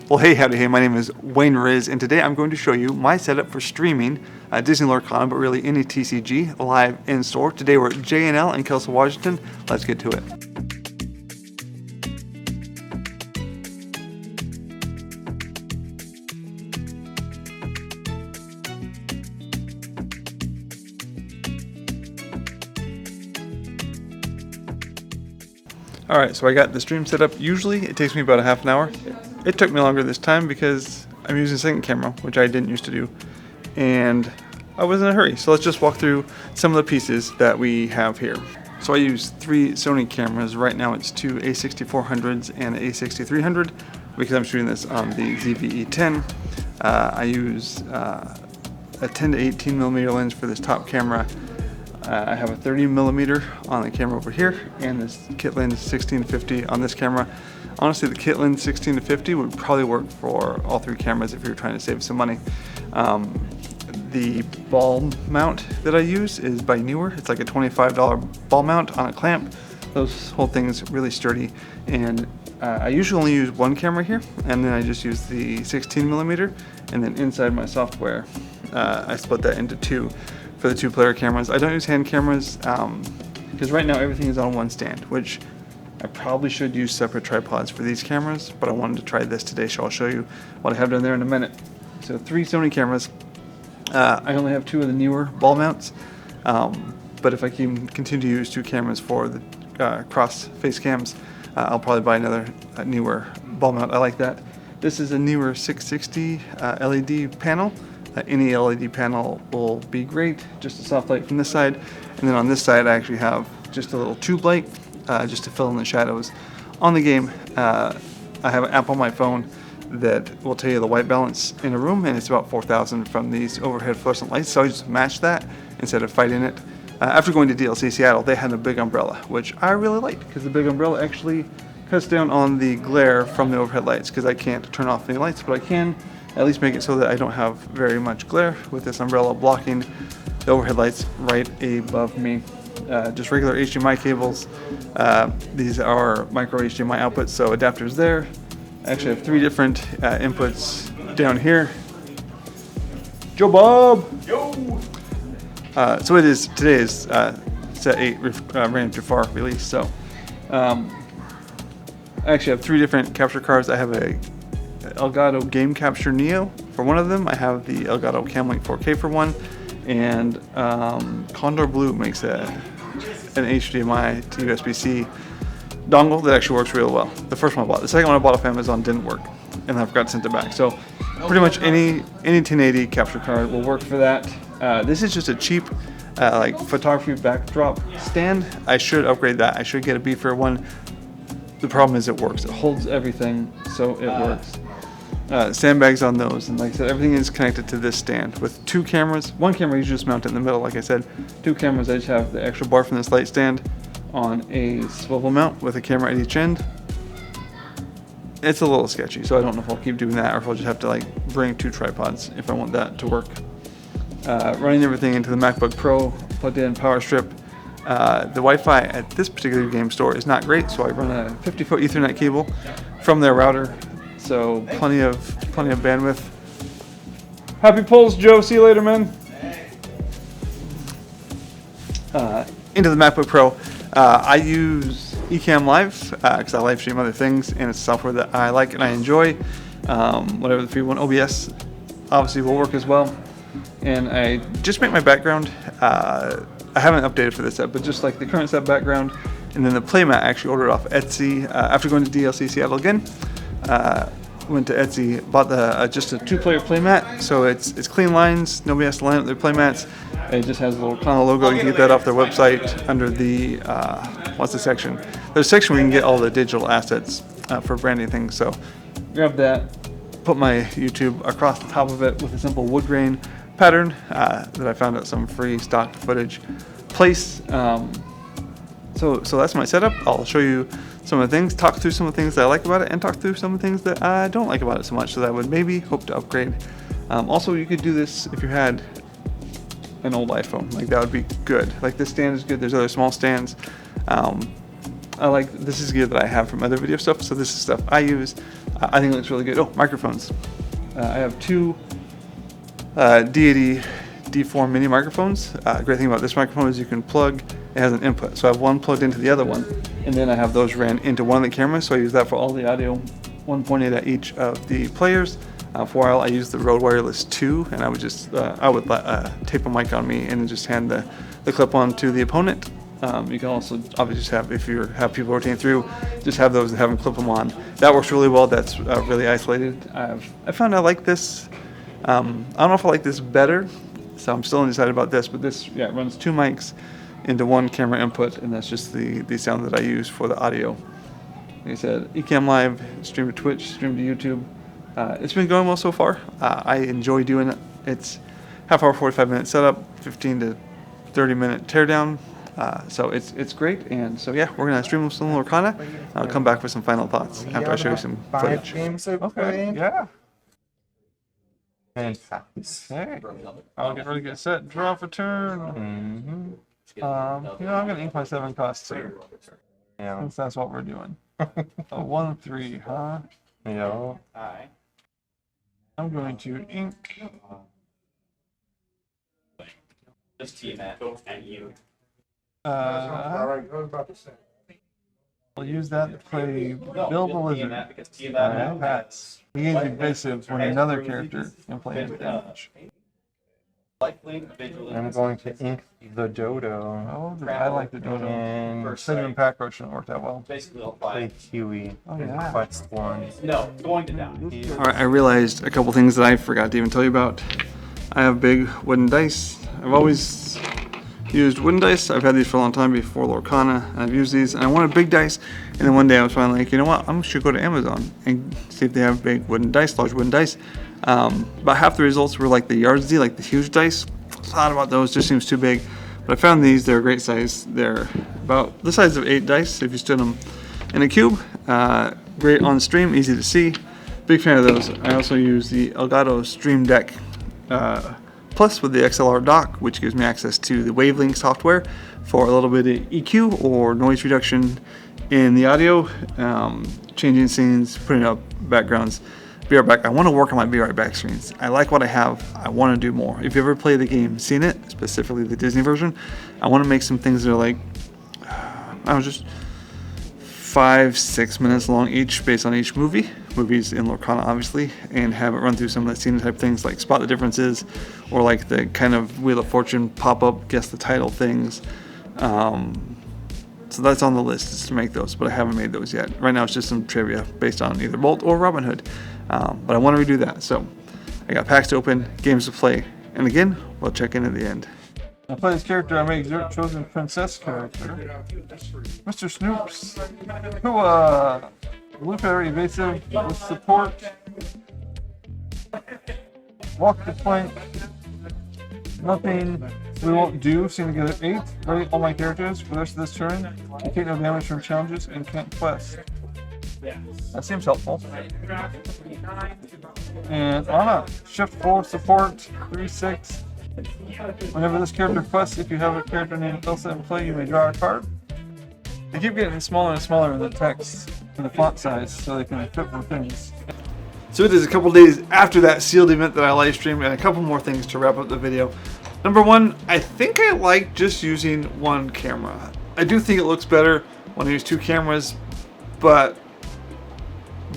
Well, hey, howdy, hey, my name is WayneWrz, and today I'm going to show you my setup for streaming Disney Lorcana, but really any TCG live in store. Today we're at J&L in Kelso, Washington. Let's get to it. Alright, so I got the stream set up. Usually it takes me about a half an hour. It took me longer this time because I'm using a second camera, which I didn't used to do, and I was in a hurry. So let's just walk through some of the pieces that we have here. So I use 3 Sony cameras. Right now it's 2 A6400s and an A6300 because I'm shooting this on the ZV-E10. I use a 10 to 18 millimeter lens for this top camera. I have a 30 millimeter on the camera over here, and this kit lens 16 to 50 on this camera. Honestly, the kit lens 16 to 50 would probably work for all 3 cameras if you're trying to save some money. The ball mount that I use is by WayneWrz. It's like a $25 ball mount on a clamp. Those whole things really sturdy, and I usually only use 1 camera here, and then I just use the 16 millimeter, and then inside my software I split that into 2 for the 2-player cameras. I don't use hand cameras because right now everything is on one stand, which I probably should use separate tripods for these cameras, but I wanted to try this today, so I'll show you what I have down there in a minute. So 3 Sony cameras. I only have 2 of the WayneWrz ball mounts, but if I can continue to use 2 cameras for the cross face cams, I'll probably buy another WayneWrz ball mount. I like that. This is a WayneWrz 660 LED panel. Any LED panel will be great, just a soft light from this side, and then on this side I actually have just a little tube light just to fill in the shadows on the game. I have an app on my phone that will tell you the white balance in a room, and it's about 4,000 from these overhead fluorescent lights, so I just match that instead of fighting it. After going to DLC Seattle, they had a big umbrella, which I really liked because the big umbrella actually cuts down on the glare from the overhead lights, because I can't turn off any lights, but I can at least make it so that I don't have very much glare with this umbrella blocking the overhead lights right above me. Just regular HDMI cables. These are micro HDMI outputs, so adapters there. I actually have 3 different inputs down here. Joe Bob! Yo! So it is, today is set 8 ran through far release, so I actually have 3 different capture cards. I have a Elgato Game Capture Neo for one of them. I have the Elgato Camlink 4K for one, and Condor Blue makes an HDMI to USB-C dongle that actually works really well. The first one I bought. The second one I bought off Amazon didn't work, and I forgot to send it back. So pretty much any 1080 capture card will work for that. This is just a cheap like photography backdrop stand. I should upgrade that. I should get a beefier one. The problem is it works. It holds everything, so it works. Sandbags on those, and like I said, everything is connected to this stand with 2 cameras. 1 camera you just mount it in the middle, like I said. 2 cameras, I just have the extra bar from this light stand on a swivel mount with a camera at each end. It's a little sketchy, so I don't know if I'll keep doing that or if I'll just have to like bring 2 tripods if I want that to work. Running everything into the MacBook Pro, plugged in power strip. The Wi-Fi at this particular game store is not great, so I run a 50-foot Ethernet cable from their router, so plenty of bandwidth. Happy pulls, Joe. See you later, man. Into the MacBook Pro. I use Ecamm Live because I live stream other things, and it's software that I like and I enjoy. Whatever the free one, OBS obviously will work as well. And I just make my background. I haven't updated for this set, but just like the current set background, and then the Playmat I actually ordered off Etsy after going to DLC Seattle again. Went to Etsy, bought the just a 2-player Playmat, so it's clean lines. Nobody has to line up their Playmats. It just has a little Kana logo. You can get that off their website under the what's the section? There's a section where you can get all the digital assets for branding things. So grab that, put my YouTube across the top of it with a simple wood grain pattern that I found at some free stock footage place. So that's my setup. I'll show you some of the things, talk through some of the things that I like about it, and talk through some of the things that I don't like about it so much, so that I would maybe hope to upgrade. Also, you could do this if you had an old iPhone. Like, that would be good. Like, this stand is good. There's other small stands. I like, this is gear that I have from other video stuff, so this is stuff I use. I think it looks really good. Oh, microphones. I have two D80 D4 mini microphones. Great thing about this microphone is you can plug, it has an input. So I have one plugged into the other one, and then I have those ran into one of the cameras, so I use that for all the audio, 1.8 at each of the players. For a while I used the Rode Wireless 2, and I would just, tape a mic on me and then just hand the clip on to the opponent. You can also obviously just have, if you have people rotating through, just have those and have them clip them on. That works really well. That's really isolated. I found I like this. I don't know if I like this better, so I'm still undecided about this, but this, yeah, it runs two mics into one camera input, and that's just the sound that I use for the audio. Like I said, Ecamm Live, stream to Twitch, stream to YouTube. It's been going well so far. I enjoy doing it. It's half hour, 45-minute setup, 15 to 30-minute teardown. So it's great, and so yeah, we're gonna stream some Lorcana. I'll come back with some final thoughts after I show you some footage. 5 games of Okay, playing. yeah. Fantastic. Okay. I'll get ready to get set. Draw for turn. Mm-hmm. I'm gonna ink my 7 costs too, Yeah. since that's what we're doing. 1-3, huh? Yeah. I'm going to ink. Just Playmat and you. I'll use that to play Bill the Lizard. Pass. He gains evasive when another character can play his damage. I'm going to ink the Dodo. Oh, I like the Dodo. And Cinnamon Pack Roach didn't work that well. Basically, I'll play play. Kiwi. Oh, yeah. Quest 1. No, going to die. Alright, I realized a couple things that I forgot to even tell you about. I have big wooden dice. I've always used wooden dice. I've had these for a long time before Lorcana, and I've used these, and I wanted big dice, and then one day I was finally like, you know what, I'm just gonna go to Amazon and see if they have big wooden dice, large wooden dice. About half the results were like the WayneWrz, like the huge dice. Thought about those, just seems too big. But I found these, they're a great size. They're about the size of 8 dice if you stood them in a cube. Great on stream, easy to see. Big fan of those. I also use the Elgato Stream Deck Plus with the XLR dock, which gives me access to the Wavelink software for a little bit of EQ or noise reduction in the audio, changing scenes, putting up backgrounds. Be right back. I want to work on my Be Right Back screens. I like what I have. I want to do more. If you ever play the game, seen it, specifically the Disney version, I want to make some things that are like, I don't know, just 5-6 minutes long each, based on each movie. Movies in Lorcana, obviously, and have it run through some of the scene type things, like spot the differences, or like the kind of Wheel of Fortune pop-up, guess the title things. So that's on the list, is to make those, but I haven't made those yet. Right now it's just some trivia based on either Bolt or Robin Hood. But I want to redo that, so I got packs to open, games to play, and again, we'll check in at the end. I play this character, I made chosen princess character, Mr. Snoops, who, Blueberry evasive with support, walk the plank, nothing we won't do, seem to get an 8, ready all my characters for the rest of this turn, you take no damage from challenges and can't quest. That seems helpful. And Anna, shift 4, support, 3/6. Whenever this character quests, if you have a character named Elsa in play, you may draw a card. They keep getting smaller and smaller in the text, in the font size, so they can fit more things. So it is a couple days after that sealed event that I live streamed, and a couple more things to wrap up the video. Number one, I think I like just using one camera. I do think it looks better when I use 2 cameras, but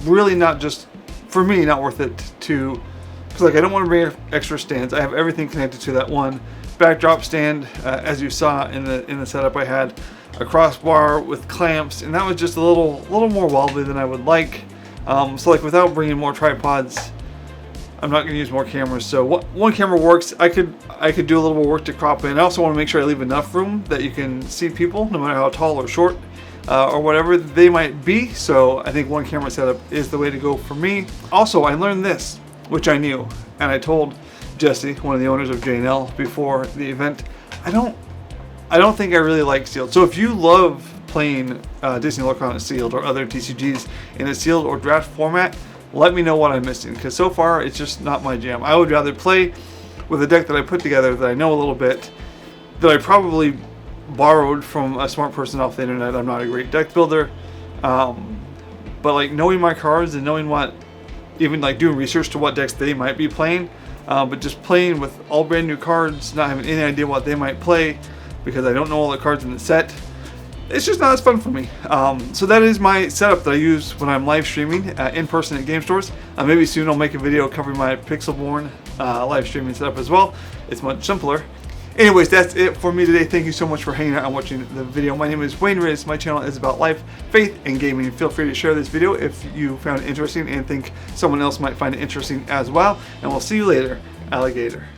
really not just, for me, not worth it to, because like I don't want to bring extra stands. I have everything connected to that one backdrop stand, as you saw in the setup. I had a crossbar with clamps, and that was just a little more wobbly than I would like. So like without bringing more tripods, I'm not going to use more cameras. So one camera works. I could do a little more work to crop in. I also want to make sure I leave enough room that you can see people, no matter how tall or short or whatever they might be. So I think one camera setup is the way to go for me. Also, I learned this, which I knew, and I told Jesse, one of the owners of J&L, before the event. I don't think I really like sealed. So if you love playing Disney Lorcana sealed or other TCGs in a sealed or draft format, let me know what I'm missing, because so far it's just not my jam. I would rather play with a deck that I put together that I know a little bit, that I probably borrowed from a smart person off the internet. I'm not a great deck builder, but like knowing my cards and knowing what, even like doing research to what decks they might be playing, but just playing with all brand new cards, not having any idea what they might play because I don't know all the cards in the set. It's just not as fun for me. So that is my setup that I use when I'm live streaming in person at game stores. Maybe soon I'll make a video covering my Pixelborn live streaming setup as well. It's much simpler. Anyways, that's it for me today. Thank you so much for hanging out and watching the video. My name is WayneWrz. My channel is about life, faith, and gaming. Feel free to share this video if you found it interesting and think someone else might find it interesting as well. And we'll see you later, alligator.